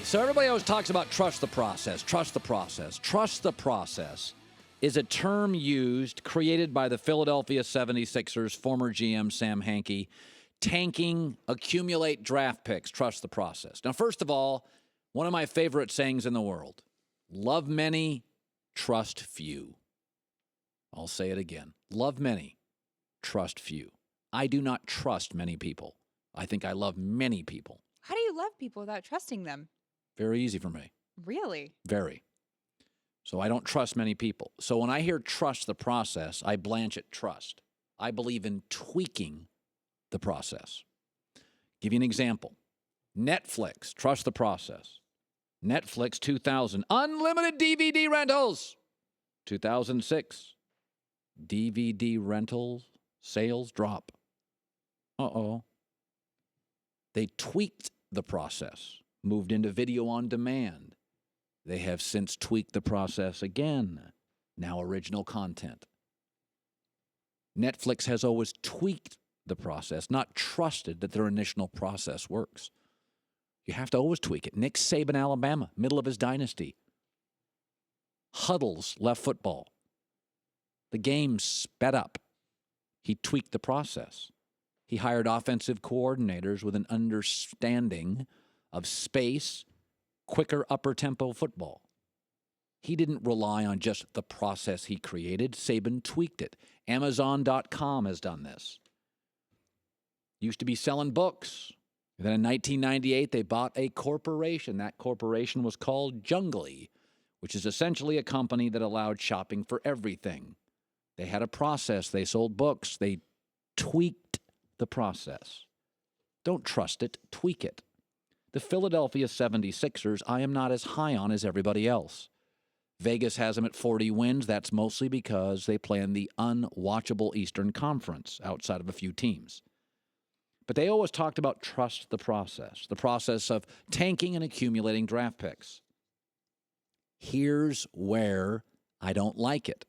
So everybody always talks about trust the process, trust the process. Trust the process is a term used, created by the Philadelphia 76ers, former GM Sam Hinkie, tanking, accumulate draft picks, trust the process. Now, first of all, one of my favorite sayings in the world, love many, trust few. I'll say it again. Love many, trust few. I do not trust many people. I think I love many people. How do you love people without trusting them? Very easy for me. Really? Very. So I don't trust many people. So when I hear trust the process, I blanch at trust. I believe in tweaking the process. Give you an example. Netflix, trust the process. Netflix 2000, unlimited DVD rentals. 2006, DVD rentals sales drop. Uh-oh. They tweaked the process, moved into video on demand. They have since tweaked the process again. Now original content. Netflix has always tweaked the process, not trusted that their initial process works. You have to always tweak it. Nick Saban, Alabama, middle of his dynasty. Huddles left football. The game sped up. He tweaked the process. He hired offensive coordinators with an understanding of space, quicker upper-tempo football. He didn't rely on just the process he created. Saban tweaked it. Amazon.com has done this. Used to be selling books. Then in 1998, they bought a corporation. That corporation was called Jungly, which is essentially a company that allowed shopping for everything. They had a process. They sold books. They tweaked the process. Don't trust it. Tweak it. The Philadelphia 76ers, I am not as high on as everybody else. Vegas has them at 40 wins. That's mostly because they play in the unwatchable Eastern Conference outside of a few teams. But they always talked about trust the process of tanking and accumulating draft picks. Here's where I don't like it.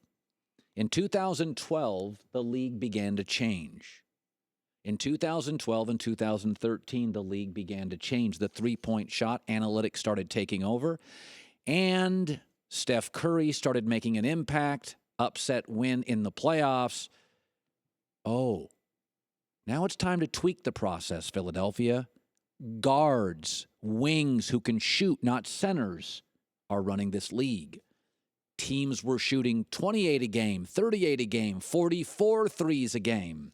In 2012, the league began to change. In 2012 and 2013, the league began to change. The three-point shot analytics started taking over, and Steph Curry started making an impact, upset win in the playoffs. Oh, now it's time to tweak the process, Philadelphia. Guards, wings who can shoot, not centers, are running this league. Teams were shooting 28 a game, 38 a game, 44 threes a game.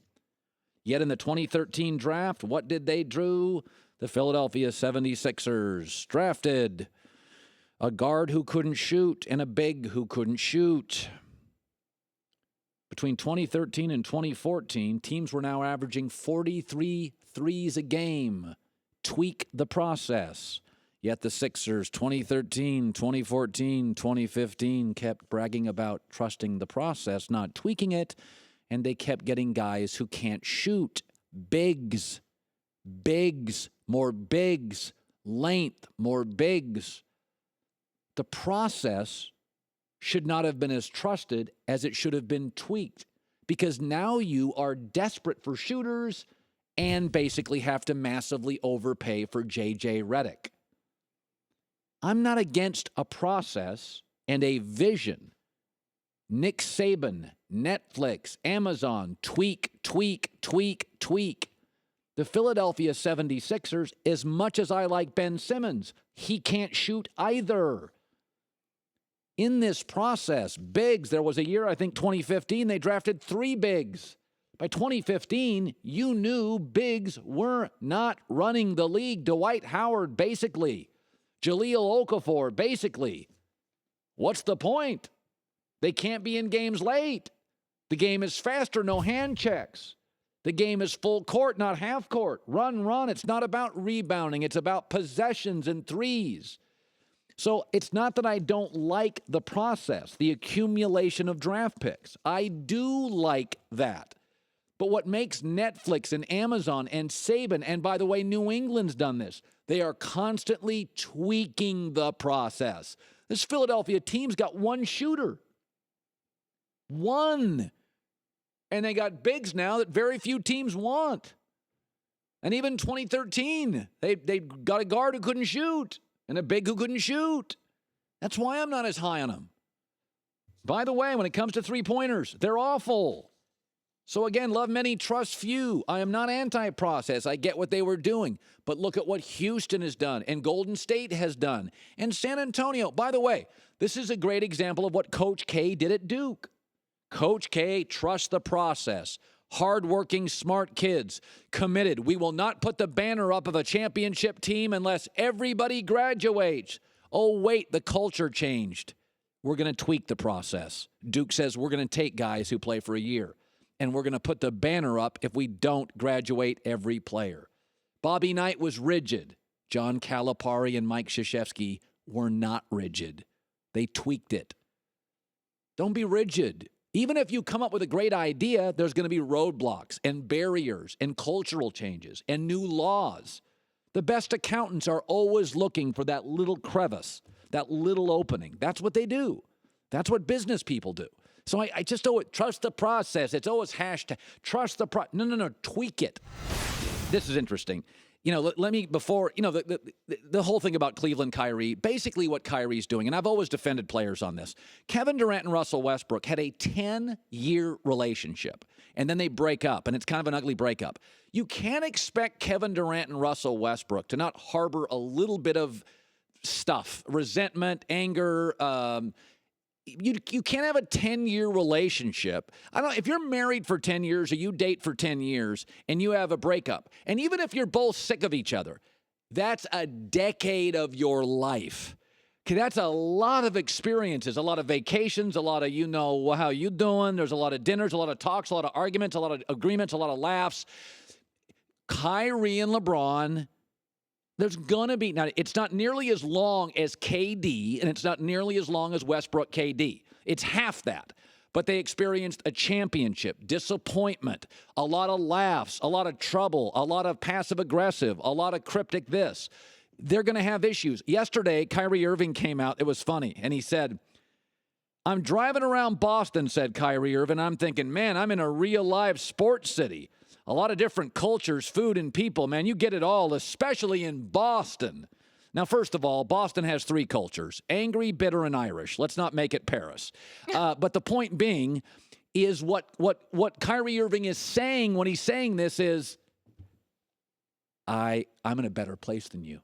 Yet in the 2013 draft, what did they do? The Philadelphia 76ers drafted a guard who couldn't shoot and a big who couldn't shoot. Between 2013 and 2014, teams were now averaging 43 threes a game. Tweak the process. Yet the Sixers, 2013, 2014, 2015, kept bragging about trusting the process, not tweaking it, and they kept getting guys who can't shoot. Bigs, more bigs, length, more bigs. The process should not have been as trusted as it should have been tweaked, because now you are desperate for shooters and basically have to massively overpay for J.J. Redick. I'm not against a process and a vision. Nick Saban, Netflix, Amazon, tweak. The Philadelphia 76ers, as much as I like Ben Simmons, he can't shoot either. In this process, bigs, there was a year, I think 2015, they drafted 3 bigs. By 2015, you knew bigs were not running the league. Dwight Howard, basically. Jahlil Okafor, basically. What's the point? They can't be in games late. The game is faster, no hand checks. The game is full court, not half court. Run. It's not about rebounding. It's about possessions and threes. So it's not that I don't like the process, the accumulation of draft picks. I do like that. But what makes Netflix and Amazon and Saban, and by the way, New England's done this, they are constantly tweaking the process. This Philadelphia team's got one shooter. One. And they got bigs now that very few teams want. And even 2013, they got a guard who couldn't shoot. and a big who couldn't shoot. That's why I'm not as high on him. By the way, when it comes to three-pointers, they're awful. So again, love many, trust few. I am not anti-process. I get what they were doing. But look at what Houston has done and Golden State has done and San Antonio. By the way, this is a great example of what Coach K did at Duke. Coach K trusts the process. Hardworking, smart kids, committed. We will not put the banner up of a championship team unless everybody graduates. Oh, wait, the culture changed. We're going to tweak the process. Duke says we're going to take guys who play for a year, and we're going to put the banner up if we don't graduate every player. Bobby Knight was rigid. John Calipari and Mike Krzyzewski were not rigid. They tweaked it. Don't be rigid. Even if you come up with a great idea, there's going to be roadblocks and barriers and cultural changes and new laws. The best accountants are always looking for that little crevice, that little opening. That's what they do. That's what business people do. So I just trust the process. It's always hashtag trust the process. No, tweak it. This is interesting. Let me, before, the whole thing about Cleveland Kyrie, basically what Kyrie's doing, and I've always defended players on this. Kevin Durant and Russell Westbrook had a 10-year relationship, and then they break up, and it's kind of an ugly breakup. You can't expect Kevin Durant and Russell Westbrook to not harbor a little bit of stuff, resentment, anger. You can't have a 10-year relationship. I don't know, if you're married for 10 years or you date for 10 years and you have a breakup, and even if you're both sick of each other, that's a decade of your life. Okay, that's a lot of experiences, a lot of vacations, a lot of how you doing. There's a lot of dinners, a lot of talks, a lot of arguments, a lot of agreements, a lot of laughs. Kyrie and LeBron, there's going to be, now it's not nearly as long as KD, and it's not nearly as long as Westbrook KD. It's half that. But they experienced a championship, disappointment, a lot of laughs, a lot of trouble, a lot of passive-aggressive, a lot of cryptic this. They're going to have issues. Yesterday, Kyrie Irving came out. It was funny. And he said, I'm driving around Boston, said Kyrie Irving. I'm thinking, man, I'm in a real-life sports city. A lot of different cultures, food, and people. Man, you get it all, especially in Boston. Now, first of all, Boston has three cultures: angry, bitter, and Irish. Let's not make it Paris. But the point being is what Kyrie Irving is saying when he's saying this is, I'm in a better place than you.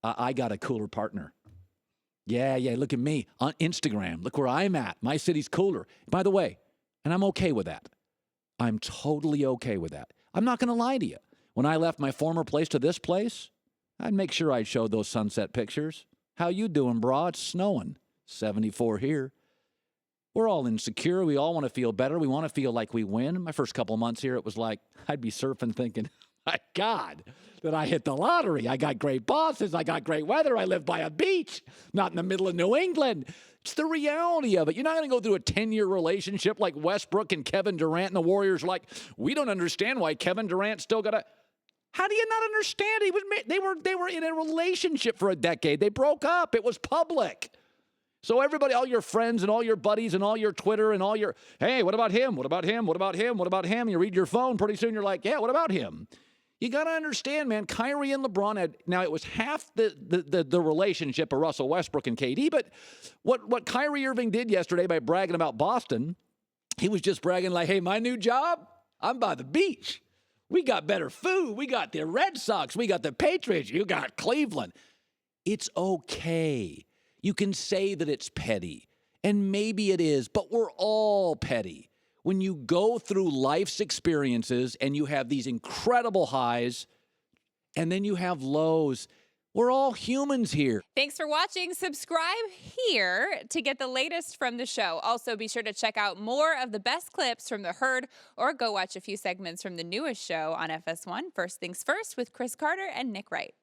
I got a cooler partner. Yeah, look at me on Instagram. Look where I'm at. My city's cooler. By the way, and I'm okay with that. I'm totally okay with that. I'm not going to lie to you. When I left my former place to this place, I'd make sure I'd show those sunset pictures. How you doing, bro? It's snowing. 74 here. We're all insecure. We all want to feel better. We want to feel like we win. My first couple months here, it was like I'd be surfing thinking, my God, that I hit the lottery. I got great bosses. I got great weather. I live by a beach, not in the middle of New England. It's the reality of it. You're not going to go through a 10-year relationship like Westbrook and Kevin Durant and the Warriors. Like, we don't understand why Kevin Durant still got a. How do you not understand? They were in a relationship for a decade. They broke up. It was public. So everybody, all your friends and all your buddies and all your Twitter and all your, hey, what about him? What about him? What about him? What about him? You read your phone, pretty soon you're like, yeah, what about him? You got to understand, man, Kyrie and LeBron had, now it was half the relationship of Russell Westbrook and KD, but what Kyrie Irving did yesterday by bragging about Boston, he was just bragging like, hey, my new job, I'm by the beach. We got better food. We got the Red Sox. We got the Patriots. You got Cleveland. It's okay. You can say that it's petty, and maybe it is, but we're all petty. When you go through life's experiences and you have these incredible highs and then you have lows, we're all humans here. Thanks for watching. Subscribe here to get the latest from the show. Also, be sure to check out more of the best clips from The Herd or go watch a few segments from the newest show on FS1, First Things First, with Chris Carter and Nick Wright.